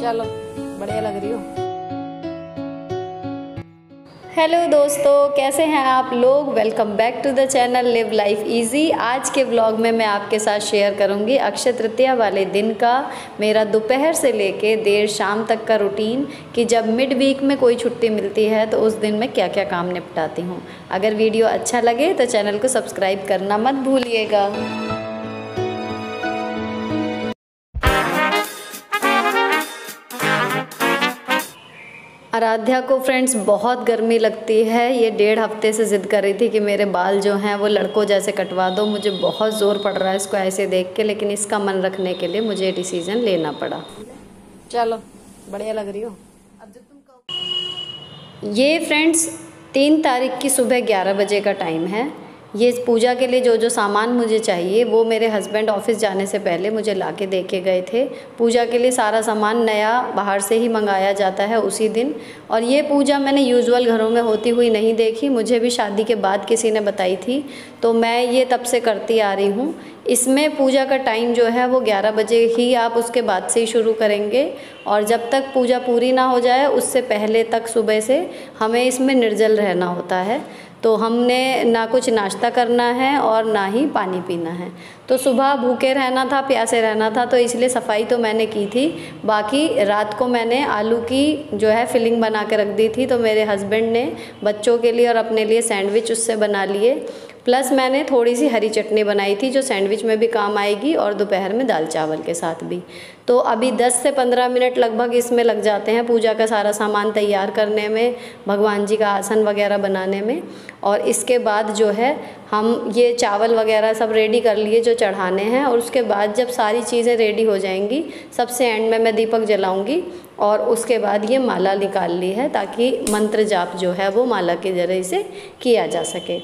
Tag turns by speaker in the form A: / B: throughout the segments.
A: चलो, बढ़िया लग रही हो। हेलो दोस्तों, कैसे हैं आप लोग। Welcome back to the channel live life easy. आज के व्लॉग में मैं आपके साथ शेयर करूंगी अक्षय तृतीया वाले दिन का मेरा दोपहर से लेके देर शाम तक का रूटीन, कि जब मिड वीक में कोई छुट्टी मिलती है तो उस दिन मैं क्या क्या काम निपटाती हूं। अगर वीडियो अच्छा लगे तो चैनल को सब्सक्राइब करना मत भूलिएगा। आराध्या को फ्रेंड्स बहुत गर्मी लगती है। ये 1.5 हफ्ते से ज़िद कर रही थी कि मेरे बाल जो हैं वो लड़कों जैसे कटवा दो। मुझे बहुत ज़ोर पड़ रहा है इसको ऐसे देख के, लेकिन इसका मन रखने के लिए मुझे डिसीज़न लेना पड़ा। चलो, बढ़िया लग रही हो। अब जब तुम ये फ्रेंड्स 3 तारीख की सुबह 11 बजे का टाइम है। ये पूजा के लिए जो जो सामान मुझे चाहिए वो मेरे हस्बैंड ऑफिस जाने से पहले मुझे ला के दे के गए थे। पूजा के लिए सारा सामान नया बाहर से ही मंगाया जाता है उसी दिन। और ये पूजा मैंने यूजुअल घरों में होती हुई नहीं देखी, मुझे भी शादी के बाद किसी ने बताई थी, तो मैं ये तब से करती आ रही हूँ। इसमें पूजा का टाइम जो है वो 11 बजे ही आप उसके बाद से ही शुरू करेंगे, और जब तक पूजा पूरी ना हो जाए उससे पहले तक सुबह से हमें इसमें निर्जल रहना होता है। तो हमने ना कुछ नाश्ता करना है और ना ही पानी पीना है। तो सुबह भूखे रहना था, प्यासे रहना था, तो इसलिए सफाई तो मैंने की थी। बाकी रात को मैंने आलू की जो है फिलिंग बना के रख दी थी, तो मेरे हस्बैंड ने बच्चों के लिए और अपने लिए सैंडविच उससे बना लिए। प्लस मैंने थोड़ी सी हरी चटनी बनाई थी जो सैंडविच में भी काम आएगी और दोपहर में दाल चावल के साथ भी। तो अभी 10 से 15 मिनट लगभग इसमें लग जाते हैं पूजा का सारा सामान तैयार करने में, भगवान जी का आसन वगैरह बनाने में। और इसके बाद जो है हम ये चावल वगैरह सब रेडी कर लिए जो चढ़ाने हैं, और उसके बाद जब सारी चीज़ें रेडी हो जाएंगी सबसे एंड में मैं दीपक जलाऊंगी। और उसके बाद ये माला निकाल ली है ताकि मंत्र जाप जो है वो माला के जरिए से किया जा सके।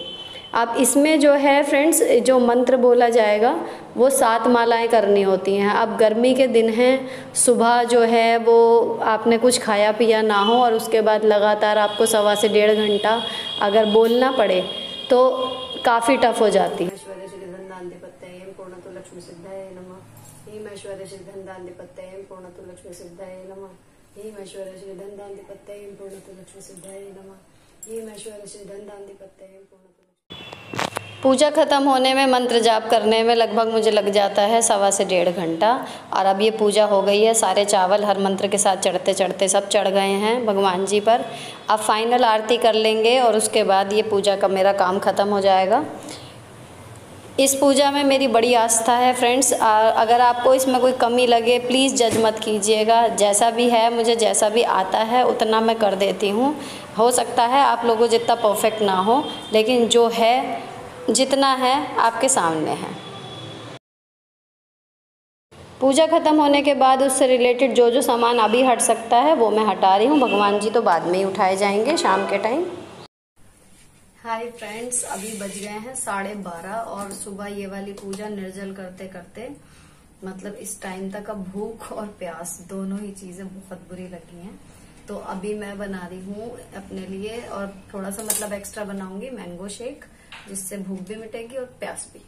A: अब इसमें जो है फ्रेंड्स जो मंत्र बोला जाएगा वो 7 मालाएं करनी होती हैं। अब गर्मी के दिन हैं, सुबह जो है वो आपने कुछ खाया पिया ना हो और उसके बाद लगातार आपको 1.25 से 1.5 घंटा अगर बोलना पड़े तो काफ़ी टफ हो जाती है। पूजा ख़त्म होने में, मंत्र जाप करने में लगभग मुझे लग जाता है 1.25 से 1.5 घंटा। और अब ये पूजा हो गई है, सारे चावल हर मंत्र के साथ चढ़ते चढ़ते सब चढ़ गए हैं भगवान जी पर। अब फाइनल आरती कर लेंगे और उसके बाद ये पूजा का मेरा काम ख़त्म हो जाएगा। इस पूजा में मेरी बड़ी आस्था है फ्रेंड्स। अगर आपको इसमें कोई कमी लगे प्लीज़ जज मत कीजिएगा। जैसा भी है, मुझे जैसा भी आता है उतना मैं कर देती हूँ। हो सकता है आप लोगों जितना परफेक्ट ना हो, लेकिन जो है जितना है आपके सामने है। पूजा ख़त्म होने के बाद उससे रिलेटेड जो जो सामान अभी हट सकता है वो मैं हटा रही हूँ। भगवान जी तो बाद में ही उठाए जाएंगे शाम के टाइम। हाय फ्रेंड्स, अभी बज गए हैं 12:30 और सुबह ये वाली पूजा निर्जल करते करते मतलब इस टाइम तक अब भूख और प्यास दोनों ही चीजें बहुत बुरी लगी हैं। तो अभी मैं बना रही हूँ अपने लिए, और थोड़ा सा मतलब एक्स्ट्रा बनाऊंगी मैंगो शेक, जिससे भूख भी मिटेगी और प्यास भी।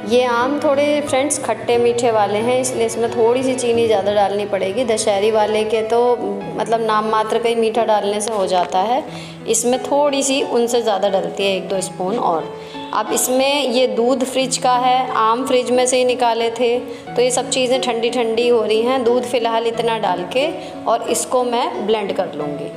A: ये आम थोड़े फ्रेंड्स खट्टे मीठे वाले हैं, इसलिए इसमें थोड़ी सी चीनी ज़्यादा डालनी पड़ेगी। दशहरी वाले के तो मतलब नाम मात्र का ही मीठा डालने से हो जाता है, इसमें थोड़ी सी उनसे ज़्यादा डलती है, 1-2 स्पून। और अब इसमें ये दूध फ्रिज का है, आम फ्रिज में से ही निकाले थे, तो ये सब चीज़ें ठंडी ठंडी हो रही हैं। दूध फ़िलहाल इतना डाल के और इसको मैं ब्लेंड कर लूँगी।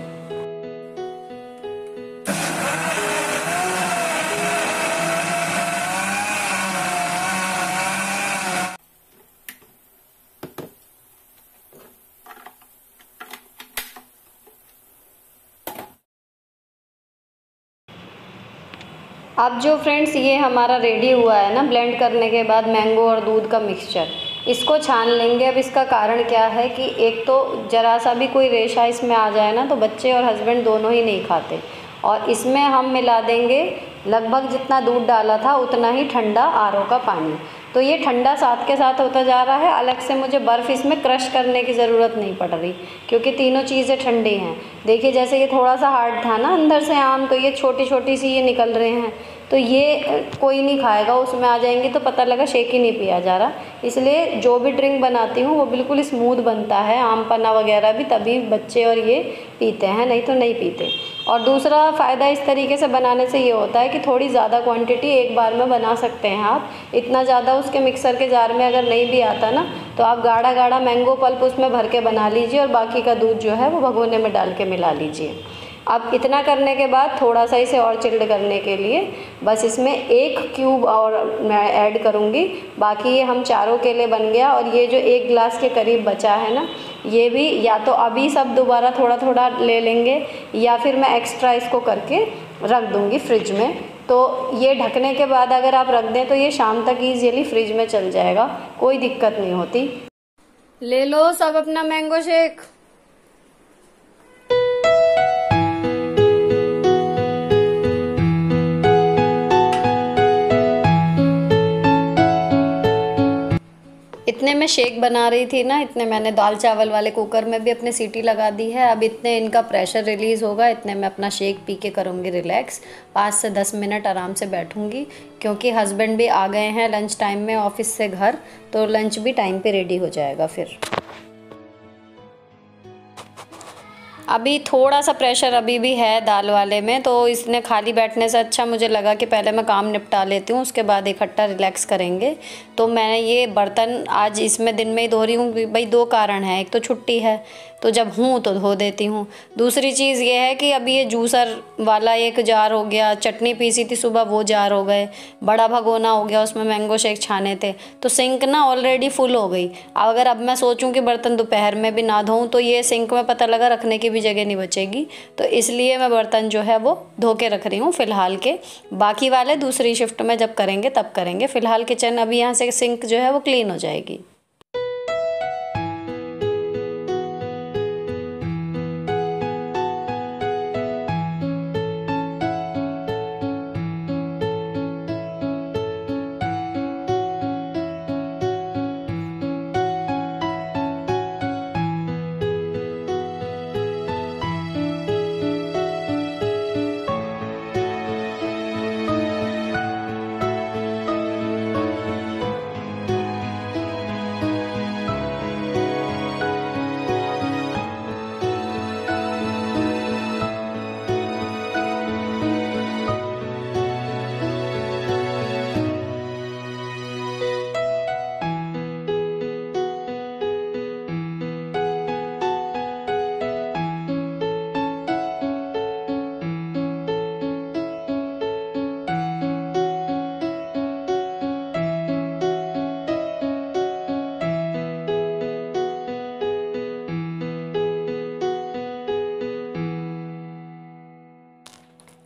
A: अब जो फ्रेंड्स ये हमारा रेडी हुआ है ना ब्लेंड करने के बाद मैंगो और दूध का मिक्सचर, इसको छान लेंगे। अब इसका कारण क्या है कि एक तो ज़रा सा भी कोई रेशा इसमें आ जाए ना तो बच्चे और हस्बैंड दोनों ही नहीं खाते। और इसमें हम मिला देंगे लगभग जितना दूध डाला था उतना ही ठंडा आरओ का पानी। तो ये ठंडा साथ के साथ होता जा रहा है। अलग से मुझे बर्फ़ इसमें क्रश करने की ज़रूरत नहीं पड़ रही क्योंकि तीनों चीज़ें ठंडी हैं। देखिए जैसे ये थोड़ा सा हार्ड था ना अंदर से आम, तो ये छोटी छोटी सी ये निकल रहे हैं, तो ये कोई नहीं खाएगा। उसमें आ जाएंगे तो पता लगा शेक ही नहीं पिया जा रहा। इसलिए जो भी ड्रिंक बनाती हूँ वो बिल्कुल स्मूथ बनता है, आम पन्ना वगैरह भी, तभी बच्चे और ये पीते हैं, नहीं तो नहीं पीते। और दूसरा फ़ायदा इस तरीके से बनाने से ये होता है कि थोड़ी ज़्यादा क्वांटिटी एक बार में बना सकते हैं आप। इतना ज़्यादा उसके मिक्सर के जार में अगर नहीं भी आता ना तो आप गाढ़ा गाढ़ा मैंगो पल्प उसमें भर के बना लीजिए और बाकी का दूध जो है वो भगोने में डाल के मिला लीजिए। अब इतना करने के बाद थोड़ा सा इसे और चिल्ड करने के लिए बस इसमें 1 क्यूब और मैं ऐड करूँगी। बाकी ये हम चारों के लिए बन गया। और ये जो 1 गिलास के करीब बचा है ना, ये भी या तो अभी सब दोबारा थोड़ा थोड़ा ले लेंगे या फिर मैं एक्स्ट्रा इसको करके रख दूँगी फ्रिज में। तो ये ढकने के बाद अगर आप रख दें तो ये शाम तक ईजिली फ्रिज में चल जाएगा, कोई दिक्कत नहीं होती। ले लो सब अपना मैंगो शेक। इतने में शेक बना रही थी ना, इतने मैंने दाल चावल वाले कुकर में भी अपने सीटी लगा दी है। अब इतने इनका प्रेशर रिलीज़ होगा, इतने मैं अपना शेक पी के करूँगी रिलैक्स। 5 से 10 मिनट आराम से बैठूँगी क्योंकि हस्बैंड भी आ गए हैं लंच टाइम में ऑफिस से घर, तो लंच भी टाइम पे रेडी हो जाएगा फिर। अभी थोड़ा सा प्रेशर अभी भी है दाल वाले में, तो इसने खाली बैठने से अच्छा मुझे लगा कि पहले मैं काम निपटा लेती हूँ, उसके बाद इकट्ठा रिलैक्स करेंगे। तो मैंने ये बर्तन आज इसमें दिन में ही धो रही हूँ भाई, 2 कारण हैं। एक तो छुट्टी है तो जब हूँ तो धो देती हूँ। दूसरी चीज़ ये है कि अभी ये जूसर वाला 1 जार हो गया, चटनी पीसी थी सुबह वो जार हो गए, बड़ा भगोना हो गया उसमें मैंगो शेक छाने थे, तो सिंक ना ऑलरेडी फुल हो गई। अगर अब मैं सोचूं कि बर्तन दोपहर में भी ना धोऊं तो ये सिंक में पता लगा रखने की भी जगह नहीं बचेगी। तो इसलिए मैं बर्तन जो है वो धो के रख रही हूँ फ़िलहाल के। बाकी वाले दूसरी शिफ्ट में जब करेंगे तब करेंगे। फ़िलहाल किचन अभी यहाँ से सिंक जो है वो क्लीन हो जाएगी।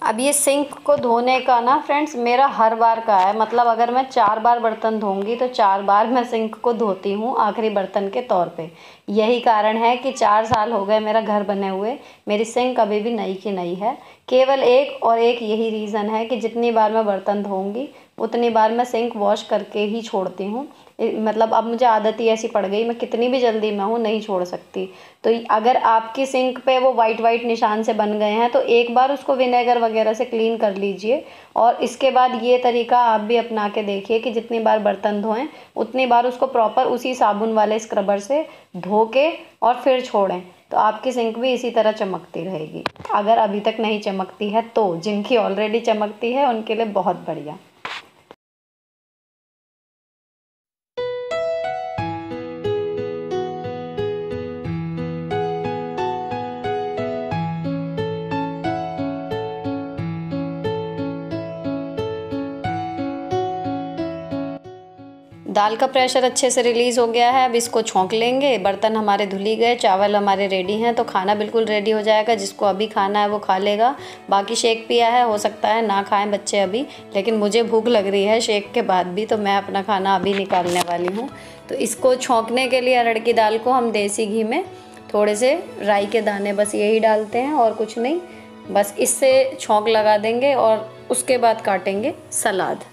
A: अब ये सिंक को धोने का ना फ्रेंड्स मेरा हर बार का है, मतलब अगर मैं 4 बार बर्तन धोऊंगी तो 4 बार मैं सिंक को धोती हूँ आखिरी बर्तन के तौर पे। यही कारण है कि 4 साल हो गए मेरा घर बने हुए, मेरी सिंक अभी भी नई की नई है। केवल एक यही रीज़न है कि जितनी बार मैं बर्तन धोऊंगी उतनी बार मैं सिंक वॉश करके ही छोड़ती हूँ। मतलब अब मुझे आदत ही ऐसी पड़ गई, मैं कितनी भी जल्दी में हूँ नहीं छोड़ सकती। तो अगर आपकी सिंक पे वो वाइट निशान से बन गए हैं तो एक बार उसको विनेगर वगैरह से क्लीन कर लीजिए। और इसके बाद ये तरीका आप भी अपना के देखिए कि जितनी बार बर्तन धोएं उतनी बार उसको प्रॉपर उसी साबुन वाले स्क्रबर से धो के और फिर छोड़ें, तो आपकी सिंक भी इसी तरह चमकती रहेगी। अगर अभी तक नहीं चमकती है तो जिनकी ऑलरेडी चमकती है उनके लिए बहुत बढ़िया। दाल का प्रेशर अच्छे से रिलीज़ हो गया है। अब इसको छौंक लेंगे। बर्तन हमारे धुल ही गए, चावल हमारे रेडी हैं, तो खाना बिल्कुल रेडी हो जाएगा। जिसको अभी खाना है वो खा लेगा। बाकी शेक पिया है, हो सकता है ना खाएं बच्चे अभी, लेकिन मुझे भूख लग रही है शेक के बाद भी, तो मैं अपना खाना अभी निकालने वाली हूँ। तो इसको छौंकने के लिए अरहर की दाल को हम देसी घी में थोड़े से राई के दाने बस यही डालते हैं और कुछ नहीं, बस इससे छौंक लगा देंगे और उसके बाद काटेंगे सलाद।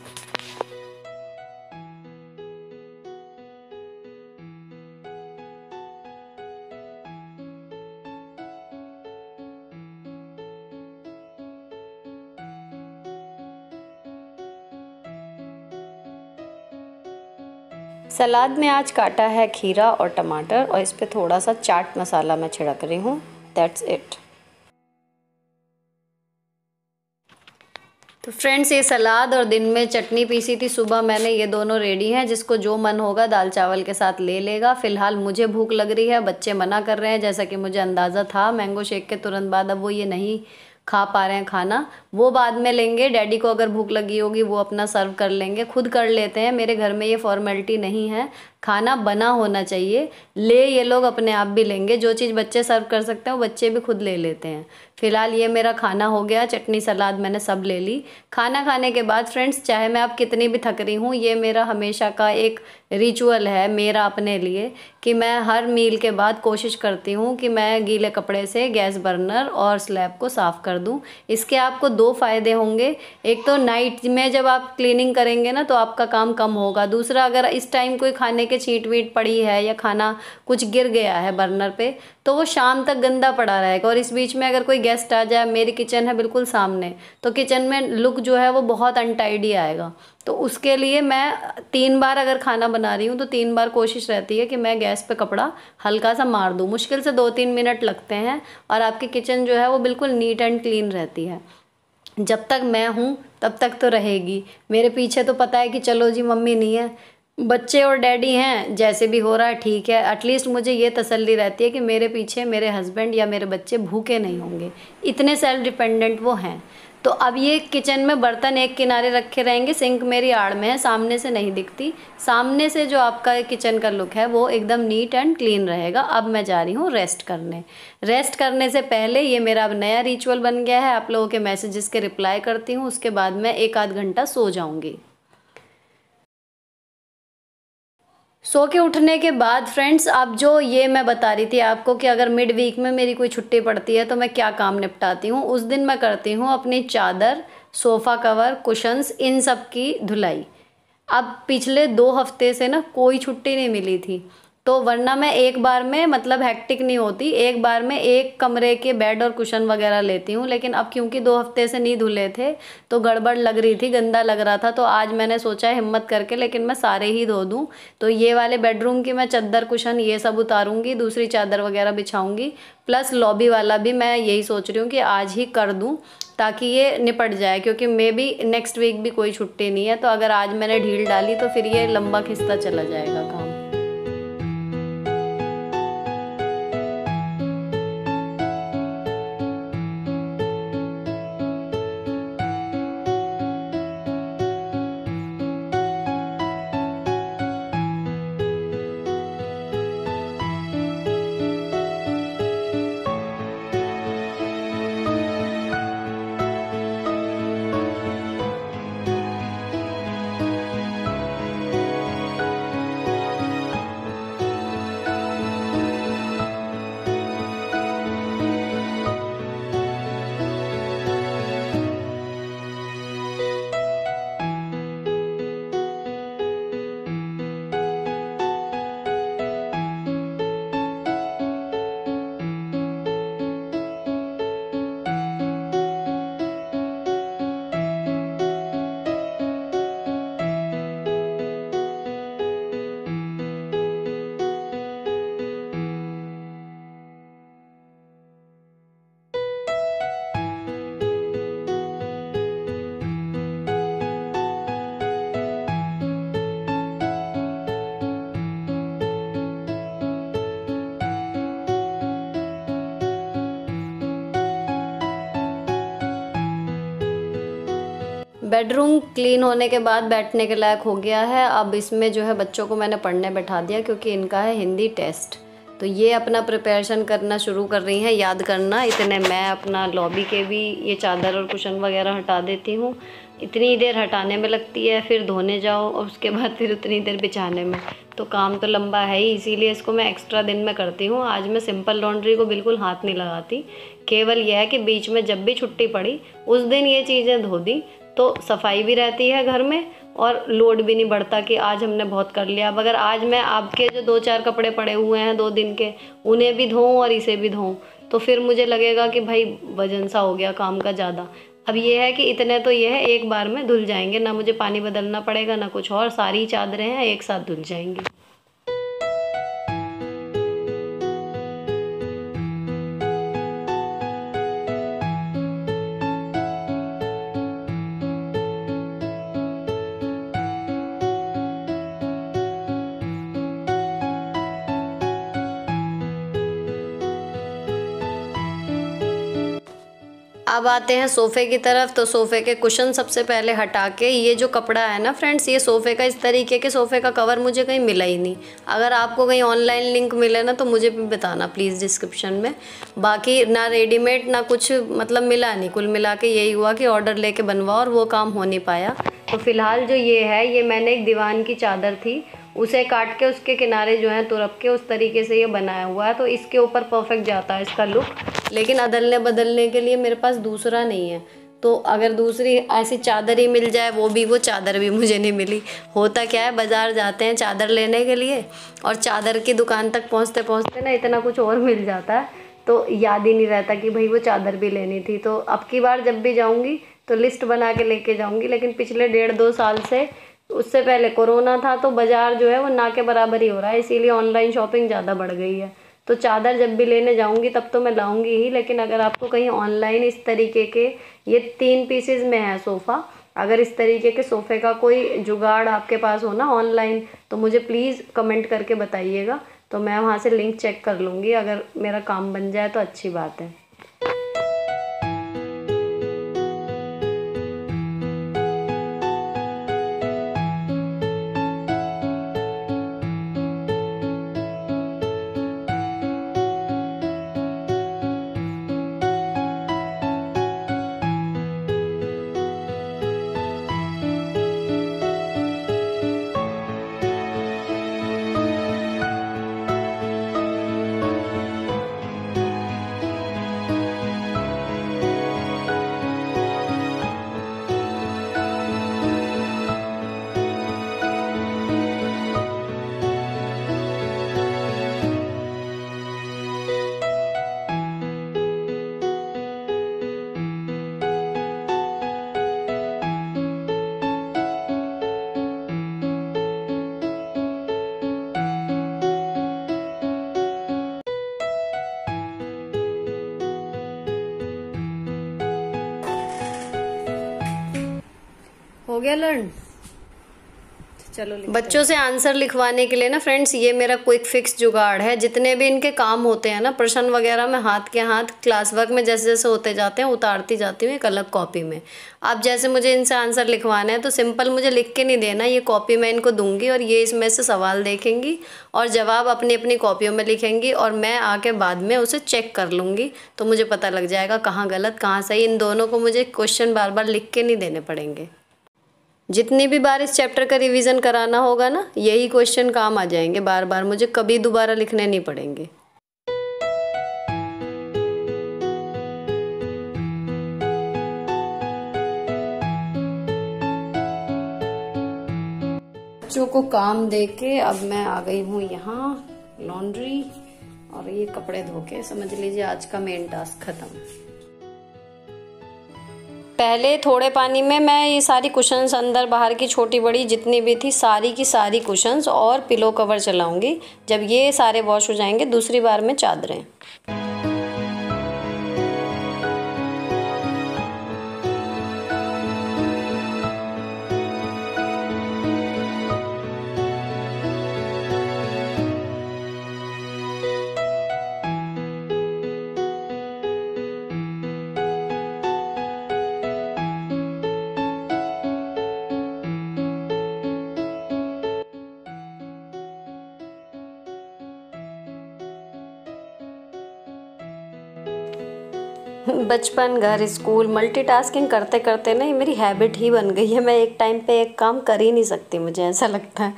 A: सलाद में आज काटा है खीरा और टमाटर और इस पे थोड़ा सा चाट मसाला मैं छिड़क रही हूँ। That's it. तो फ्रेंड्स, ये सलाद और दिन में चटनी पीसी थी सुबह मैंने, ये दोनों रेडी हैं। जिसको जो मन होगा दाल चावल के साथ ले लेगा। फ़िलहाल मुझे भूख लग रही है, बच्चे मना कर रहे हैं जैसा कि मुझे अंदाज़ा था मैंगो शेक के तुरंत बाद। अब वो ये नहीं खा पा रहे हैं खाना, वो बाद में लेंगे। डैडी को अगर भूख लगी होगी वो अपना सर्व कर लेंगे, खुद कर लेते हैं। मेरे घर में ये फॉर्मेलिटी नहीं है, खाना बना होना चाहिए। ले ये लोग अपने आप भी लेंगे, जो चीज़ बच्चे सर्व कर सकते हैं वो बच्चे भी खुद ले लेते हैं। फ़िलहाल ये मेरा खाना हो गया, चटनी सलाद मैंने सब ले ली। खाना खाने के बाद फ्रेंड्स, चाहे मैं अब कितनी भी थक रही हूँ, ये मेरा हमेशा का एक रिचुअल है मेरा अपने लिए कि मैं हर मील के बाद कोशिश करती हूँ कि मैं गीले कपड़े से गैस बर्नर और स्लैब को साफ़ कर दूँ। इसके आपको दो फ़ायदे होंगे। एक तो नाइट में जब आप क्लीनिंग करेंगे ना तो आपका काम कम होगा। दूसरा, अगर इस टाइम कोई खाने के छींट वीट पड़ी है या खाना कुछ गिर गया है बर्नर पे, तो वो शाम तक गंदा पड़ा रहेगा। और इस बीच में अगर कोई गेस्ट आ जाए, मेरी किचन है बिल्कुल सामने, तो किचन में लुक जो है वो बहुत अनटाइडी आएगा। तो उसके लिए मैं 3 बार अगर खाना बना रही हूँ तो 3 बार कोशिश रहती है कि मैं गैस पे कपड़ा हल्का सा मार दूँ। मुश्किल से 2-3 मिनट लगते हैं और आपकी किचन जो है वो बिल्कुल नीट एंड क्लीन रहती है। जब तक मैं हूँ तब तक तो रहेगी। मेरे पीछे तो पता है कि चलो जी मम्मी नहीं है, बच्चे और डैडी हैं, जैसे भी हो रहा है ठीक है। एटलीस्ट मुझे ये तसल्ली रहती है कि मेरे पीछे मेरे हस्बैंड या मेरे बच्चे भूखे नहीं होंगे, इतने सेल्फ डिपेंडेंट वो हैं। तो अब ये किचन में बर्तन एक किनारे रखे रहेंगे। सिंक मेरी आड़ में है, सामने से नहीं दिखती। सामने से जो आपका किचन का लुक है वो एकदम नीट एंड क्लीन रहेगा। अब मैं जा रही हूँ रेस्ट करने। रेस्ट करने से पहले ये मेरा अब नया रिचुअल बन गया है, आप लोगों के मैसेजेस के रिप्लाई करती हूँ, उसके बाद मैं 1-8 घंटा सो जाऊँगी। सो के उठने के बाद फ्रेंड्स, अब जो ये मैं बता रही थी आपको कि अगर मिड वीक में मेरी कोई छुट्टी पड़ती है तो मैं क्या काम निपटाती हूँ। उस दिन मैं करती हूँ अपनी चादर, सोफ़ा कवर, कुशन्स, इन सब की धुलाई। अब पिछले 2 हफ्ते से ना कोई छुट्टी नहीं मिली थी, तो वरना मैं एक बार में मतलब हेक्टिक नहीं होती, एक बार में एक कमरे के बेड और कुशन वगैरह लेती हूँ। लेकिन अब क्योंकि 2 हफ्ते से नहीं धुले थे तो गड़बड़ लग रही थी, गंदा लग रहा था, तो आज मैंने सोचा हिम्मत करके लेकिन मैं सारे ही धो दूँ। तो ये वाले बेडरूम की मैं चद्दर, कुशन ये सब उतारूँगी, दूसरी चादर वगैरह बिछाऊँगी, प्लस लॉबी वाला भी मैं यही सोच रही हूँ कि आज ही कर दूँ ताकि ये निपट जाए, क्योंकि मे बी नेक्स्ट वीक भी कोई छुट्टी नहीं है। तो अगर आज मैंने ढील डाली तो फिर ये लंबा खिंचता चला जाएगा काम। बेडरूम क्लीन होने के बाद बैठने के लायक हो गया है। अब इसमें जो है बच्चों को मैंने पढ़ने बैठा दिया क्योंकि इनका है हिंदी टेस्ट। तो ये अपना प्रिपरेशन करना शुरू कर रही हैं, याद करना। इतने मैं अपना लॉबी के भी ये चादर और कुशन वगैरह हटा देती हूँ। इतनी देर हटाने में लगती है, फिर धोने जाओ और उसके बाद फिर उतनी देर बिछाने में, तो काम तो लंबा है ही। इसीलिए इसको मैं एक्स्ट्रा दिन में करती हूँ। आज मैं सिंपल लॉन्ड्री को बिल्कुल हाथ नहीं लगाती। केवल यह है कि बीच में जब भी छुट्टी पड़ी उस दिन ये चीज़ें धो दी तो सफाई भी रहती है घर में और लोड भी नहीं बढ़ता कि आज हमने बहुत कर लिया। अब अगर आज मैं आपके जो 2-4 कपड़े पड़े हुए हैं 2 दिन के, उन्हें भी धोऊं और इसे भी धोऊं, तो फिर मुझे लगेगा कि भाई वजन सा हो गया काम का ज़्यादा। अब ये है कि इतने तो ये है एक बार में धुल जाएंगे, ना मुझे पानी बदलना पड़ेगा ना कुछ और, सारी चादरें हैं एक साथ धुल जाएंगी। अब आते हैं सोफ़े की तरफ। तो सोफ़े के कुशन सबसे पहले हटा के, ये जो कपड़ा है ना फ्रेंड्स, ये सोफ़े का इस तरीके के सोफ़े का कवर मुझे कहीं मिला ही नहीं। अगर आपको कहीं ऑनलाइन लिंक मिले ना तो मुझे भी बताना प्लीज़ डिस्क्रिप्शन में। बाकी ना रेडीमेड ना कुछ मतलब मिला नहीं, कुल मिला के यही हुआ कि ऑर्डर लेके बनवाओ और वो काम हो नहीं पाया। तो फ़िलहाल जो ये है, ये मैंने एक दीवान की चादर थी उसे काट के उसके किनारे जो हैं तुरप के उस तरीके से ये बनाया हुआ है, तो इसके ऊपर परफेक्ट जाता है इसका लुक। लेकिन अदलने बदलने के लिए मेरे पास दूसरा नहीं है, तो अगर दूसरी ऐसी चादर ही मिल जाए, वो चादर भी मुझे नहीं मिली। होता क्या है, बाज़ार जाते हैं चादर लेने के लिए और चादर की दुकान तक पहुँचते पहुँचते ना इतना कुछ और मिल जाता है, तो याद ही नहीं रहता कि भाई वो चादर भी लेनी थी। तो अब की बार जब भी जाऊँगी तो लिस्ट बना के लेके जाऊँगी। लेकिन पिछले 1.5-2 साल से, उससे पहले कोरोना था, तो बाज़ार जो है वो ना के बराबर ही हो रहा है, इसीलिए ऑनलाइन शॉपिंग ज़्यादा बढ़ गई है। तो चादर जब भी लेने जाऊंगी तब तो मैं लाऊंगी ही। लेकिन अगर आपको कहीं ऑनलाइन इस तरीके के, ये 3 पीसेज में है सोफ़ा, अगर इस तरीके के सोफ़े का कोई जुगाड़ आपके पास हो ना ऑनलाइन, तो मुझे प्लीज़ कमेंट करके बताइएगा, तो मैं वहाँ से लिंक चेक कर लूँगी। अगर मेरा काम बन जाए तो अच्छी बात है। हो गया लर्न। चलो बच्चों से आंसर लिखवाने के लिए ना फ्रेंड्स, ये मेरा क्विक फिक्स जुगाड़ है। जितने भी इनके काम होते हैं ना, प्रश्न वगैरह, मैं हाथ के हाथ क्लास वर्क में जैसे जैसे होते जाते हैं उतारती जाती हूँ एक अलग कॉपी में। अब जैसे मुझे इनसे आंसर लिखवाना है तो सिंपल मुझे लिख के नहीं देना, ये कॉपी मैं इनको दूंगी और ये इसमें से सवाल देखेंगी और जवाब अपनी अपनी कॉपियों में लिखेंगी और मैं आके बाद में उसे चेक कर लूँगी, तो मुझे पता लग जाएगा कहाँ गलत कहाँ सही। इन दोनों को मुझे क्वेश्चन बार बार लिख के नहीं देने पड़ेंगे। जितनी भी बार इस चैप्टर का रिवीजन कराना होगा ना, यही क्वेश्चन काम आ जाएंगे बार बार, मुझे कभी दोबारा लिखने नहीं पड़ेंगे। बच्चों को काम देके अब मैं आ गई हूँ यहाँ लॉन्ड्री, और ये कपड़े धो के समझ लीजिए आज का मेन टास्क खत्म। पहले थोड़े पानी में मैं ये सारी कुशन्स अंदर बाहर की छोटी बड़ी जितनी भी थी सारी की सारी कुशन्स और पिलो कवर चलाऊंगी। जब ये सारे वॉश हो जाएंगे दूसरी बार में चादरें। बचपन, घर, स्कूल, मल्टीटास्किंग करते करते ना ये मेरी हैबिट ही बन गई है। मैं एक टाइम पे एक काम कर ही नहीं सकती, मुझे ऐसा लगता है।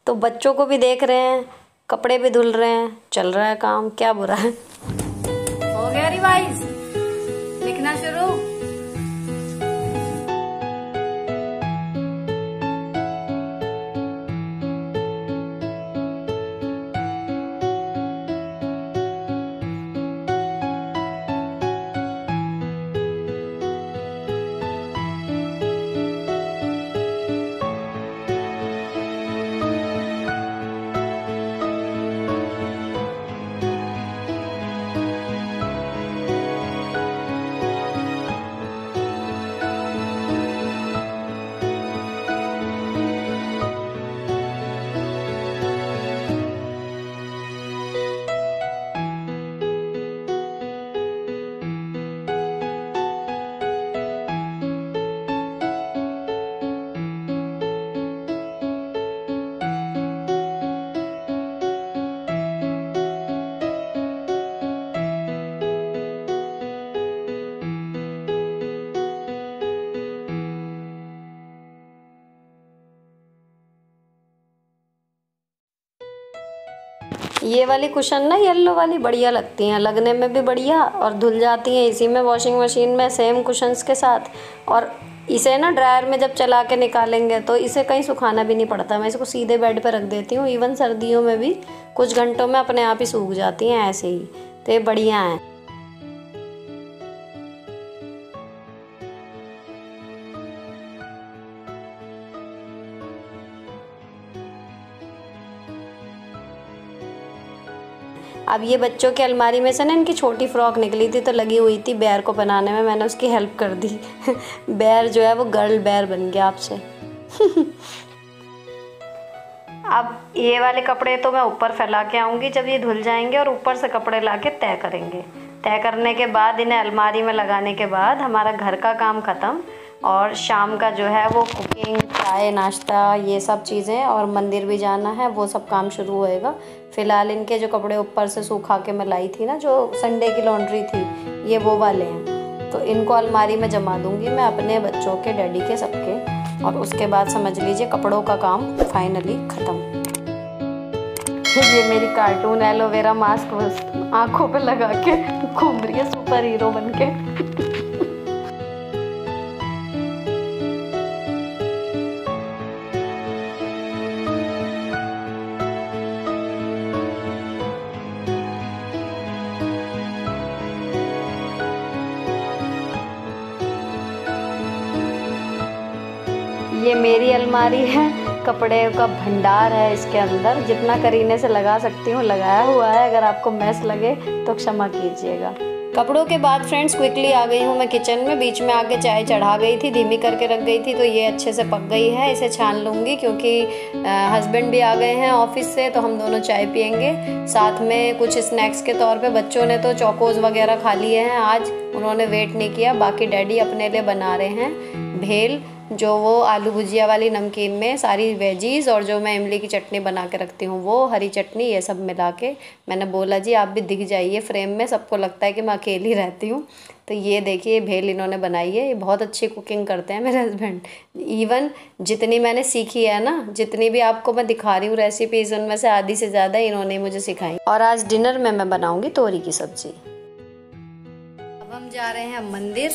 A: तो बच्चों को भी देख रहे हैं, कपड़े भी धुल रहे हैं, चल रहा है काम, क्या बुरा है। हो गया रिवाइज, लिखना शुरू। ये वाली कुशन ना येलो वाली बढ़िया लगती हैं, लगने में भी बढ़िया और धुल जाती हैं इसी में वॉशिंग मशीन में सेम कुशन्स के साथ। और इसे ना ड्रायर में जब चला के निकालेंगे तो इसे कहीं सुखाना भी नहीं पड़ता। मैं इसको सीधे बेड पर रख देती हूँ, इवन सर्दियों में भी कुछ घंटों में अपने आप ही सूख जाती हैं ऐसे ही। तो ये बढ़िया हैं। अब ये बच्चों की अलमारी में से ना इनकी छोटी फ्रॉक निकली थी तो लगी हुई थी बेयर को बनाने में, मैंने उसकी हेल्प कर दी। बेयर जो है वो गर्ल बेयर बन गया आपसे। अब ये वाले कपड़े तो मैं ऊपर फैला के आऊँगी जब ये धुल जाएंगे, और ऊपर से कपड़े ला के तय करेंगे। तय करने के बाद इन्हें अलमारी में लगाने के बाद हमारा घर का काम ख़त्म, और शाम का जो है वो कुकिंग, चाय, नाश्ता, ये सब चीज़ें, और मंदिर भी जाना है, वो सब काम शुरू होएगा। फ़िलहाल इनके जो कपड़े ऊपर से सूखा के मैं लाई थी ना, जो संडे की लॉन्ड्री थी, ये वो वाले हैं। तो इनको अलमारी में जमा दूँगी मैं, अपने, बच्चों के, डैडी के, सबके। और उसके बाद समझ लीजिए कपड़ों का काम फाइनली ख़त्म। ये मेरी कार्टून एलोवेरा मास्क आँखों पे लगा के घूम रही है सुपर हीरो बन के। ये मेरी अलमारी है, कपड़े का भंडार है इसके अंदर। जितना करीने से लगा सकती हूँ लगाया हुआ है, अगर आपको मैस लगे तो क्षमा कीजिएगा। कपड़ों के बाद फ्रेंड्स क्विकली आ गई हूँ मैं किचन में। बीच में आके चाय चढ़ा गई थी, धीमी करके रख गई थी, तो ये अच्छे से पक गई है। इसे छान लूँगी क्योंकि हस्बैंड भी आ गए हैं ऑफिस से, तो हम दोनों चाय पियेंगे। साथ में कुछ स्नैक्स के तौर पे बच्चों ने तो चौकोज़ वगैरह खा लिए हैं आज, उन्होंने वेट नहीं किया। बाकी डैडी अपने लिए बना रहे हैं भेल, जो वो आलू भुजिया वाली नमकीन में सारी वेजीज़, और जो मैं इमली की चटनी बना के रखती हूँ वो, हरी चटनी, ये सब मिला के। मैंने बोला जी आप भी दिख जाइए फ्रेम में, सबको लगता है कि मैं अकेली रहती हूँ। तो ये देखिए भेल इन्होंने बनाई है। ये बहुत अच्छी कुकिंग करते हैं मेरे हस्बैंड। इवन जितनी मैंने सीखी है ना, जितनी भी आपको मैं दिखा रही हूँ रेसिपीज़, उनमें से आधी से ज़्यादा इन्होंने मुझे सिखाई। और आज डिनर में मैं बनाऊँगी तोरी की सब्ज़ी। अब हम जा रहे हैं मंदिर।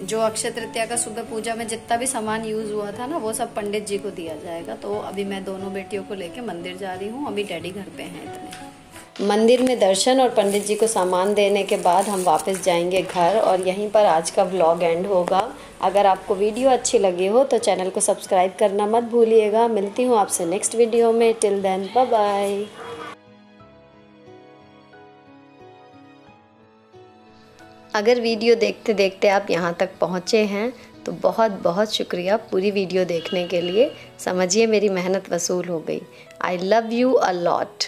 A: जो अक्षय तृतीया का सुबह पूजा में जितना भी सामान यूज़ हुआ था ना, वो सब पंडित जी को दिया जाएगा। तो अभी मैं दोनों बेटियों को लेके मंदिर जा रही हूँ। अभी डैडी घर पे हैं इतने। मंदिर में दर्शन और पंडित जी को सामान देने के बाद हम वापस जाएंगे घर, और यहीं पर आज का व्लॉग एंड होगा। अगर आपको वीडियो अच्छी लगी हो तो चैनल को सब्सक्राइब करना मत भूलिएगा। मिलती हूँ आपसे नेक्स्ट वीडियो में। Till then bye bye. अगर वीडियो देखते देखते आप यहाँ तक पहुँचे हैं तो बहुत बहुत शुक्रिया पूरी वीडियो देखने के लिए। समझिए मेरी मेहनत वसूल हो गई। I love you a lot.